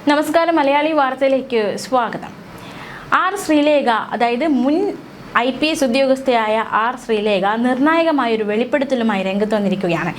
നമസ്കാരം, മലയാളി വാർത്തയിലേക്ക് സ്വാഗതം. ആർ ശ്രീലേഖ, അതായത് മുൻ IPS ഉദ്യോഗസ്ഥയായ ആർ ശ്രീലേഖ നിർണായകമായൊരു വെളിപ്പെടുത്തലുമായി രംഗത്ത് വന്നിരിക്കുകയാണ്.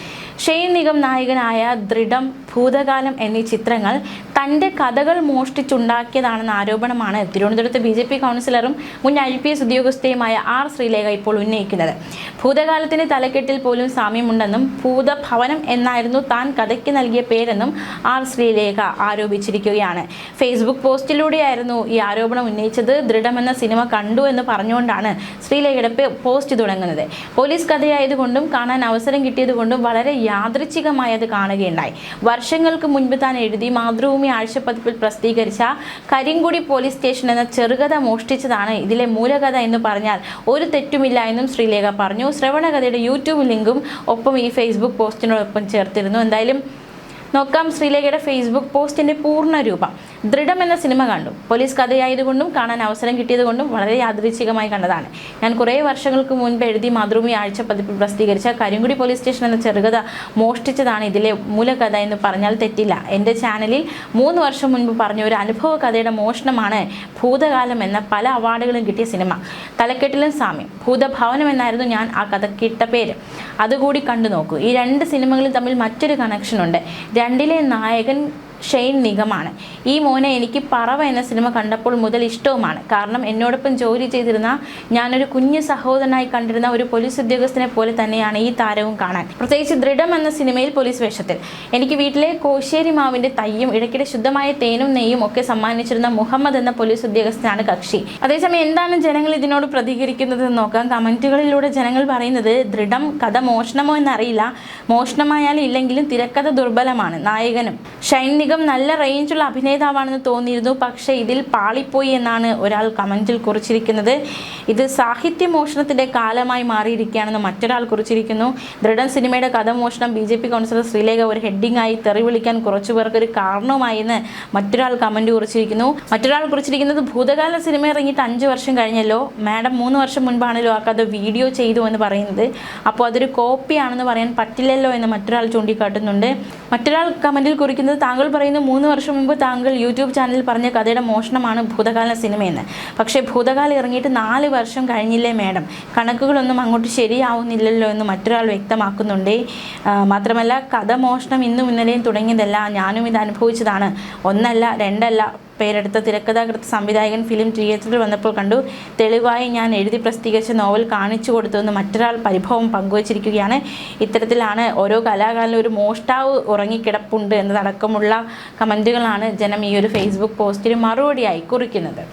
ഷെയ്ൻ നിഗം നായകനായ ദൃഢം, ഭൂതകാലം എന്നീ ചിത്രങ്ങൾ തൻ്റെ കഥകൾ മോഷ്ടിച്ചുണ്ടാക്കിയതാണെന്ന ആരോപണമാണ് തിരുവനന്തപുരത്ത് BJP കൗൺസിലറും മുൻ IPS ഉദ്യോഗസ്ഥയുമായ ആർ ശ്രീലേഖ ഇപ്പോൾ ഉന്നയിക്കുന്നത്. ഭൂതകാലത്തിൻ്റെ തലക്കെട്ടിൽ പോലും സാമ്യമുണ്ടെന്നും ഭൂതഭവനം എന്നായിരുന്നു താൻ കഥയ്ക്ക് നൽകിയ പേരെന്നും ആർ ശ്രീലേഖ ആരോപിച്ചിരിക്കുകയാണ്. ഫേസ്ബുക്ക് പോസ്റ്റിലൂടെയായിരുന്നു ഈ ആരോപണം ഉന്നയിച്ചത്. ദൃഢം എന്ന സിനിമ കണ്ടു എന്ന് പറഞ്ഞുകൊണ്ടാണ് ശ്രീലേഖയുടെ പോസ്റ്റ് തുടങ്ങുന്നത്. പോലീസ് കഥയായതുകൊണ്ടും കാണാൻ അവസരം കിട്ടിയതുകൊണ്ടും വളരെ യാദൃച്ഛികമായി അത് കാണുകയുണ്ടായി. വർഷങ്ങൾക്ക് മുൻപ് താൻ എഴുതി മാതൃഭൂമി ആഴ്ചപ്പതിപ്പിൽ പ്രസിദ്ധീകരിച്ച കരിങ്കുടി പോലീസ് സ്റ്റേഷൻ എന്ന ചെറുകഥ മോഷ്ടിച്ചതാണ് ഇതിലെ മൂലകഥ എന്ന് പറഞ്ഞാൽ ഒരു തെറ്റുമില്ല എന്നും ശ്രീലേഖ പറഞ്ഞു. ശ്രവണകഥയുടെ യൂട്യൂബ് ലിങ്കും ഒപ്പം ഈ ഫേസ്ബുക്ക് പോസ്റ്റിനോടൊപ്പം ചേർത്തിരുന്നു. എന്തായാലും നോക്കാം ശ്രീലേഖയുടെ ഫേസ്ബുക്ക് പോസ്റ്റിൻ്റെ പൂർണ്ണ രൂപം. ദൃഢം എന്ന സിനിമ കണ്ടു. പോലീസ് കഥയായതുകൊണ്ടും കാണാൻ അവസരം കിട്ടിയതുകൊണ്ടും വളരെ യാദൃച്ഛികമായി കണ്ടതാണ്. ഞാൻ കുറേ വർഷങ്ങൾക്ക് മുൻപ് എഴുതി മാതൃഭൂമി ആഴ്ചപ്പതിപ്പിൽ പ്രസിദ്ധീകരിച്ച കരിങ്കുടി പോലീസ് സ്റ്റേഷൻ എന്ന ചെറുകഥ മോഷ്ടിച്ചതാണ് ഇതിലെ മൂലകഥ എന്ന് പറഞ്ഞാൽ തെറ്റില്ല. എൻ്റെ ചാനലിൽ 3 വർഷം മുൻപ് പറഞ്ഞ ഒരു അനുഭവ കഥയുടെ മോഷണമാണ് ഭൂതകാലം എന്ന പല അവാർഡുകളും കിട്ടിയ സിനിമ. തലക്കെട്ടിലും സാമ്യം. ഭൂതഭവനം എന്നായിരുന്നു ഞാൻ ആ കഥക്കിട്ട പേര്. അതുകൂടി കണ്ടു നോക്കൂ. ഈ 2 സിനിമകളിൽ തമ്മിൽ മറ്റൊരു കണക്ഷനുണ്ട്. 2ലെ നായകൻ ഷെയ്ൻ നിഗമാണ്. ഈ മോനെ എനിക്ക് പറവ എന്ന സിനിമ കണ്ടപ്പോൾ മുതൽ ഇഷ്ടവുമാണ്. കാരണം എന്നോടൊപ്പം ജോലി ചെയ്തിരുന്ന, ഞാനൊരു കുഞ്ഞു സഹോദരനായി കണ്ടിരുന്ന ഒരു പോലീസ് ഉദ്യോഗസ്ഥനെ പോലെ തന്നെയാണ് ഈ താരവും കാണാൻ. പ്രത്യേകിച്ച് ദൃഢം എന്ന സിനിമയിൽ പോലീസ് വേഷത്തിൽ. എനിക്ക് വീട്ടിലെ കോശ്ശേരി മാവിൻ്റെ തയ്യും ഇടയ്ക്കിടെ ശുദ്ധമായ തേനും നെയ്യും ഒക്കെ സമ്മാനിച്ചിരുന്ന മുഹമ്മദ് എന്ന പോലീസ് ഉദ്യോഗസ്ഥനാണ് കക്ഷി. അതേസമയം എന്താണ് ജനങ്ങൾ ഇതിനോട് പ്രതികരിക്കുന്നത് എന്ന് നോക്കാം. കമൻറ്റുകളിലൂടെ ജനങ്ങൾ പറയുന്നത്, ദൃഢം കഥ മോഷണമോ എന്നറിയില്ല, മോഷണമായാലും ഇല്ലെങ്കിലും തിരക്കഥ ദുർബലമാണ്. നായകനും ഷൈൻ നിഗം നല്ല റേഞ്ചുള്ള അഭിനേതാവാണെന്ന് തോന്നിയിരുന്നു, പക്ഷേ ഇതിൽ പാളിപ്പോയി എന്നാണ് ഒരാൾ കമൻറ്റിൽ കുറിച്ചിരിക്കുന്നത്. ഇത് സാഹിത്യ മോഷണത്തിൻ്റെ കാലമായി മാറിയിരിക്കുകയാണെന്ന് മറ്റൊരാൾ കുറിച്ചിരിക്കുന്നു. ദൃഢം സിനിമയുടെ കഥ മോഷണം BJP കൗൺസിലർ ശ്രീലേഖ ഒരു ഹെഡിങ്ങായി തെറി വിളിക്കാൻ കുറച്ചു പേർക്ക് ഒരു കാരണവുമായി എന്ന് മറ്റൊരാൾ കമൻറ്റ് കുറിച്ചിരിക്കുന്നു. മറ്റൊരാൾ കുറിച്ചിരിക്കുന്നത്, ഭൂതകാല സിനിമ ഇറങ്ങിയിട്ട് 5 വർഷം കഴിഞ്ഞല്ലോ, മാഡം 3 വർഷം മുൻപാണല്ലോ ആ കഥ വീഡിയോ ചെയ്തു എന്ന് പറയുന്നത്, അപ്പോൾ അതൊരു കോപ്പിയാണെന്ന് പറയാൻ പറ്റില്ലല്ലോ എന്ന് മറ്റൊരാൾ ചൂണ്ടിക്കാട്ടുന്നുണ്ട്. മറ്റൊരാൾ കമൻറ്റിൽ കുറിക്കുന്നത്, താങ്കൾ പറയുന്നു 3 വർഷം മുമ്പ് താങ്കൾ യൂട്യൂബ് ചാനലിൽ പറഞ്ഞ കഥയുടെ മോഷണമാണ് ഭൂതകാല സിനിമയെന്ന്. പക്ഷേ ഭൂതകാലം ഇറങ്ങിയിട്ട് 4 വർഷം കഴിഞ്ഞില്ലേ മാഡം, കണക്കുകളൊന്നും അങ്ങോട്ട് ശരിയാവുന്നില്ലല്ലോ എന്ന് മറ്റൊരാൾ വ്യക്തമാക്കുന്നുണ്ട്. മാത്രമല്ല, കഥ മോഷണം ഇന്നും ഇന്നലെയും തുടങ്ങിയതല്ല, ഞാനും ഇത് അനുഭവിച്ചതാണ്. 1 അല്ല 2 അല്ല പേരെടുത്ത തിരക്കഥാകൃത്ത് സംവിധായകൻ ഫിലിം തിയേറ്ററിൽ വന്നപ്പോൾ കണ്ടു. തെളിവായി ഞാൻ എഴുതി പ്രസിദ്ധീകരിച്ച നോവൽ കാണിച്ചു കൊടുത്തുവെന്ന് മറ്റൊരാൾ പരിഭവം പങ്കുവച്ചിരിക്കുകയാണ്. ഇത്തരത്തിലാണ് ഓരോ കലാകാരനും ഒരു മോഷ്ടാവ് ഉറങ്ങിക്കിടപ്പുണ്ട് എന്നതടക്കമുള്ള കമൻറ്റുകളാണ് ജനം ഈ ഒരു ഫേസ്ബുക്ക് പോസ്റ്റിന് മറുപടിയായി കുറിക്കുന്നത്.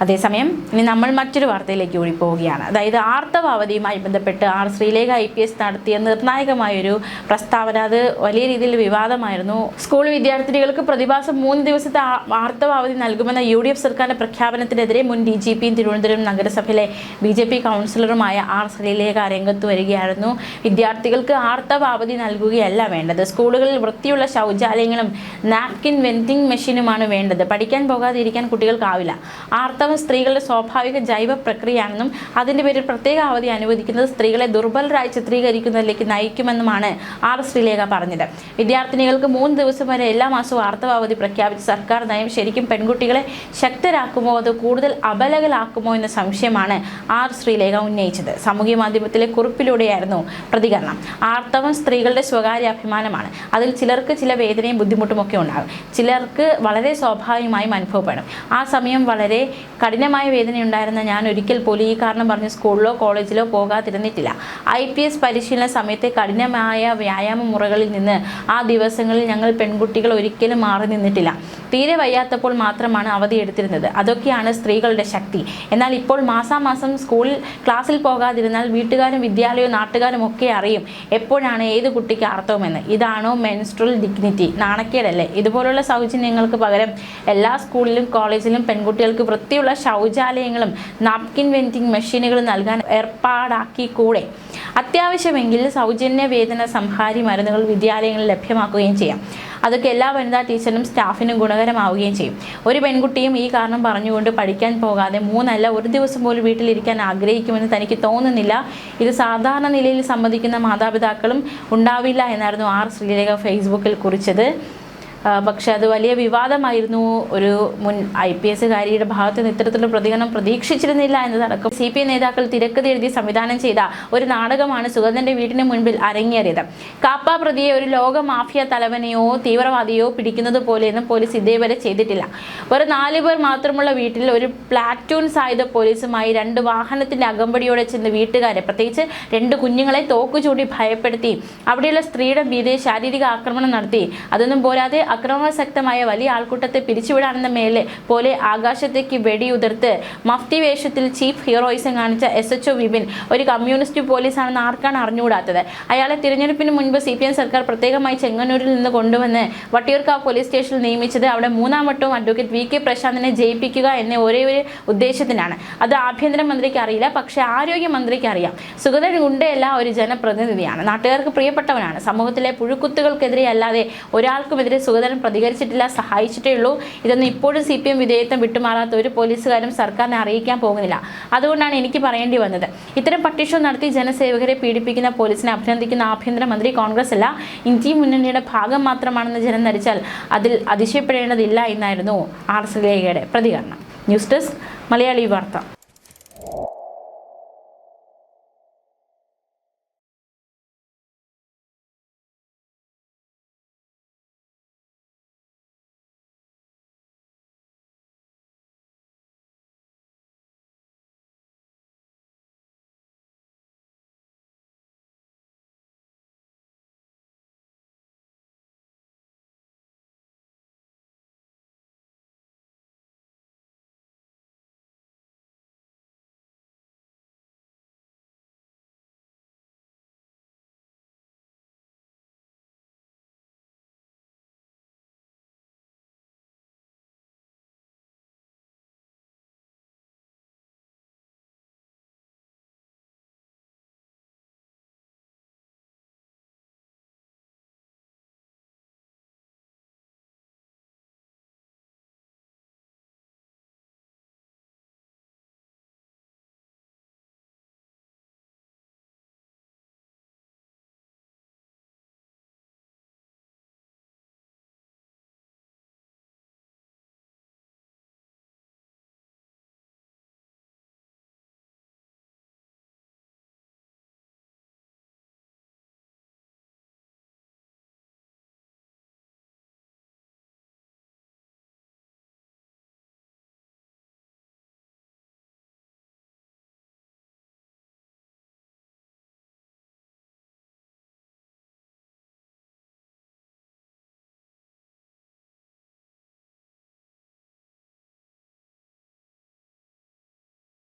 അതേസമയം ഇനി നമ്മൾ മറ്റൊരു വാർത്തയിലേക്ക് കൂടി പോവുകയാണ്. അതായത് ആർത്തവ അവധിയുമായി ബന്ധപ്പെട്ട് ആർ ശ്രീലേഖ IPS നടത്തിയ നിർണായകമായൊരു പ്രസ്താവന, അത് വലിയ രീതിയിൽ വിവാദമായിരുന്നു. സ്കൂൾ വിദ്യാർത്ഥിനികൾക്ക് പ്രതിമാസം 3 ദിവസത്തെ ആർത്തവ അവധി നൽകുമെന്ന UDF സർക്കാരിൻ്റെ പ്രഖ്യാപനത്തിനെതിരെ മുൻ DGPയും തിരുവനന്തപുരം നഗരസഭയിലെ BJP കൗൺസിലറുമായ ആർ ശ്രീലേഖ രംഗത്ത് വരികയായിരുന്നു. വിദ്യാർത്ഥികൾക്ക് ആർത്തവ അവധി നൽകുകയല്ല വേണ്ടത്, സ്കൂളുകളിൽ വൃത്തിയുള്ള ശൗചാലയങ്ങളും നാപ്കിൻ വെൻഡിങ് മെഷീനുമാണ് വേണ്ടത്. പഠിക്കാൻ പോകാതിരിക്കാൻ കുട്ടികൾക്കാവില്ല. ആർത്തവ സ്ത്രീകളുടെ സ്വാഭാവിക ജൈവ പ്രക്രിയയാണെന്നും അതിൻ്റെ പേരിൽ പ്രത്യേക അവധി അനുവദിക്കുന്നത് സ്ത്രീകളെ ദുർബലരായി ചിത്രീകരിക്കുന്നതിലേക്ക് നയിക്കുമെന്നുമാണ് ആർ ശ്രീലേഖ പറഞ്ഞത്. വിദ്യാർത്ഥിനികൾക്ക് 3 ദിവസം വരെ എല്ലാ മാസവും ആർത്തവ അവധി പ്രഖ്യാപിച്ച സർക്കാർ നയം ശരിക്കും പെൺകുട്ടികളെ ശക്തരാക്കുമോ അതോ കൂടുതൽ അബലകളാക്കുമോ എന്ന സംശയമാണ് ആർ ശ്രീലേഖ ഉന്നയിച്ചത്. സാമൂഹ്യ മാധ്യമത്തിലെ കുറിപ്പിലൂടെയായിരുന്നു പ്രതികരണം. ആർത്തവം സ്ത്രീകളുടെ സ്വകാര്യ അഭിമാനമാണ്. അതിൽ ചിലർക്ക് ചില വേദനയും ബുദ്ധിമുട്ടും ഒക്കെ ഉണ്ടാകും, ചിലർക്ക് വളരെ സ്വാഭാവികമായും അനുഭവപ്പെടും. ആ സമയം വളരെ കഠിനമായ വേദനയുണ്ടായിരുന്ന ഞാൻ ഒരിക്കൽ പോലും ഈ കാരണം പറഞ്ഞ് സ്കൂളിലോ കോളേജിലോ പോകാതിരുന്നിട്ടില്ല. IPS പരിശീലന സമയത്തെ കഠിനമായ വ്യായാമ മുറകളിൽ നിന്ന് ആ ദിവസങ്ങളിൽ ഞങ്ങൾ പെൺകുട്ടികൾ ഒരിക്കലും മാറി നിന്നിട്ടില്ല. തീരെ വയ്യാത്തപ്പോൾ മാത്രമാണ് അവധി എടുത്തിരുന്നത്. അതൊക്കെയാണ് സ്ത്രീകളുടെ ശക്തി. എന്നാൽ ഇപ്പോൾ മാസാമാസം ക്ലാസ്സിൽ പോകാതിരുന്നാൽ വീട്ടുകാരും വിദ്യാലയവും നാട്ടുകാരും ഒക്കെ അറിയും എപ്പോഴാണ് ഏത് കുട്ടിക്ക് ആർത്തവമെന്ന്. ഇതാണോ മെൻസ്ട്രൽ ഡിഗ്നിറ്റി? നാണക്കേടല്ലേ? ഇതുപോലുള്ള സൗജന്യങ്ങൾക്ക് പകരം എല്ലാ സ്കൂളിലും കോളേജിലും പെൺകുട്ടികൾക്ക് വൃത്തിയുള്ള ശൗചാലയങ്ങളും നാപ്കിൻ വെൻഡിങ് മെഷീനുകളും നൽകാൻ ഏർപ്പാടാക്കി കൂടെ? അത്യാവശ്യമെങ്കിൽ സൗജന്യ വേതന സംഹാരി മരുന്നുകൾ വിദ്യാലയങ്ങളിൽ ലഭ്യമാക്കുകയും ചെയ്യാം. അതൊക്കെ എല്ലാ വനിതാ ടീച്ചറിനും സ്റ്റാഫിനും ഗുണകരമാവുകയും ചെയ്യും. ഒരു പെൺകുട്ടിയും ഈ കാരണം പറഞ്ഞുകൊണ്ട് പഠിക്കാൻ പോകാതെ 3 അല്ല 1 ദിവസം പോലും വീട്ടിലിരിക്കാൻ ആഗ്രഹിക്കുമെന്ന് തനിക്ക് തോന്നുന്നില്ല. ഇത് സാധാരണ നിലയിൽ സമ്മതിക്കുന്ന മാതാപിതാക്കളും ഉണ്ടാവില്ല എന്നായിരുന്നു ആർ ശ്രീലേഖ ഫേസ്ബുക്കിൽ കുറിച്ചത്. പക്ഷെ അത് വലിയ വിവാദമായിരുന്നു. ഒരു മുൻ IPS-കാരിയുടെ ഭാഗത്ത് നിന്ന് ഇത്തരത്തിലുള്ള പ്രതികരണം പ്രതീക്ഷിച്ചിരുന്നില്ല എന്നതടക്കം CPM നേതാക്കൾ തിരക്കഥ എഴുതി സംവിധാനം ചെയ്ത ഒരു നാടകമാണ് സുഗതന്റെ വീടിന് മുൻപിൽ അരങ്ങേറിയത്. കാപ്പ പ്രതിയെ ഒരു ലോക മാഫിയ തലവനെയോ തീവ്രവാദിയോ പിടിക്കുന്നത് പോലെയൊന്നും പോലീസ് ഇതേവരെ ചെയ്തിട്ടില്ല. ഒരു 4 പേർ മാത്രമുള്ള വീട്ടിൽ ഒരു പ്ലാറ്റൂൺ സായുധ പോലീസുമായി 2 വാഹനത്തിന്റെ അകമ്പടിയോടെ ചെന്ന് വീട്ടുകാരെ, പ്രത്യേകിച്ച് 2 കുഞ്ഞുങ്ങളെ തോക്കുചൂണ്ടി ഭയപ്പെടുത്തി അവിടെയുള്ള സ്ത്രീയുടെ മീതെ ശാരീരിക ആക്രമണം നടത്തി. അതൊന്നും പോരാതെ അക്രമാസക്തമായ വലിയ ആൾക്കൂട്ടത്തെ പിരിച്ചുവിടാനെന്ന മേലെ പോലെ ആകാശത്തേക്ക് വെടിയുതിർത്ത് മഫ്തി വേഷത്തിൽ ചീഫ് ഹീറോയിസം കാണിച്ച SHO വിപിൻ ഒരു കമ്മ്യൂണിസ്റ്റ് പോലീസാണെന്ന് ആർക്കാണ് അറിഞ്ഞുകൂടാത്തത്? അയാളെ തിരഞ്ഞെടുപ്പിന് മുൻപ് CPM സർക്കാർ പ്രത്യേകമായി ചെങ്ങന്നൂരിൽ നിന്ന് കൊണ്ടുവന്ന് വട്ടിയൂർക്കാവ് പോലീസ് സ്റ്റേഷനിൽ നിയമിച്ചത് അവിടെ 3ാം വട്ടവും അഡ്വക്കേറ്റ് VK പ്രശാന്തിനെ ജയിപ്പിക്കുക എന്ന ഒരേ ഒരു ഉദ്ദേശത്തിനാണ്. അത് ആഭ്യന്തരമന്ത്രിക്ക് അറിയില്ല, പക്ഷേ ആരോഗ്യമന്ത്രിക്ക് അറിയാം. സുഗതൻ ഗുണ്ടയല്ല, ഒരു ജനപ്രതിനിധിയാണ്, നാട്ടുകാർക്ക് പ്രിയപ്പെട്ടവനാണ്. സമൂഹത്തിലെ പുഴുക്കുത്തുകൾക്കെതിരെ അല്ലാതെ ഒരാൾക്കുമെതിരെ സുഗതൻ പ്രതികരിച്ചിട്ടില്ല, സഹായിച്ചിട്ടേ ഉള്ളൂ. ഇതൊന്നും ഇപ്പോഴും CPM വിധേയത്വം വിട്ടുമാറാത്ത ഒരു പോലീസുകാരും സർക്കാരിനെ അറിയിക്കാൻ പോകുന്നില്ല. അതുകൊണ്ടാണ് എനിക്ക് പറയേണ്ടി വന്നത്. ഇത്തരം പട്ടിഷോ നടത്തി ജനസേവകരെ പീഡിപ്പിക്കുന്ന പോലീസിനെ അഭിനന്ദിക്കുന്ന ആഭ്യന്തരമന്ത്രി കോൺഗ്രസ് അല്ല, ഇന്ത്യ മുന്നണിയുടെ ഭാഗം മാത്രമാണെന്ന് ജനം ധരിച്ചാൽ അതിൽ അതിശയപ്പെടേണ്ടതില്ല എന്നായിരുന്നു ആർ ശ്രീലേഖയുടെ പ്രതികരണം. ന്യൂസ് ഡെസ്ക് മലയാളി വാർത്ത.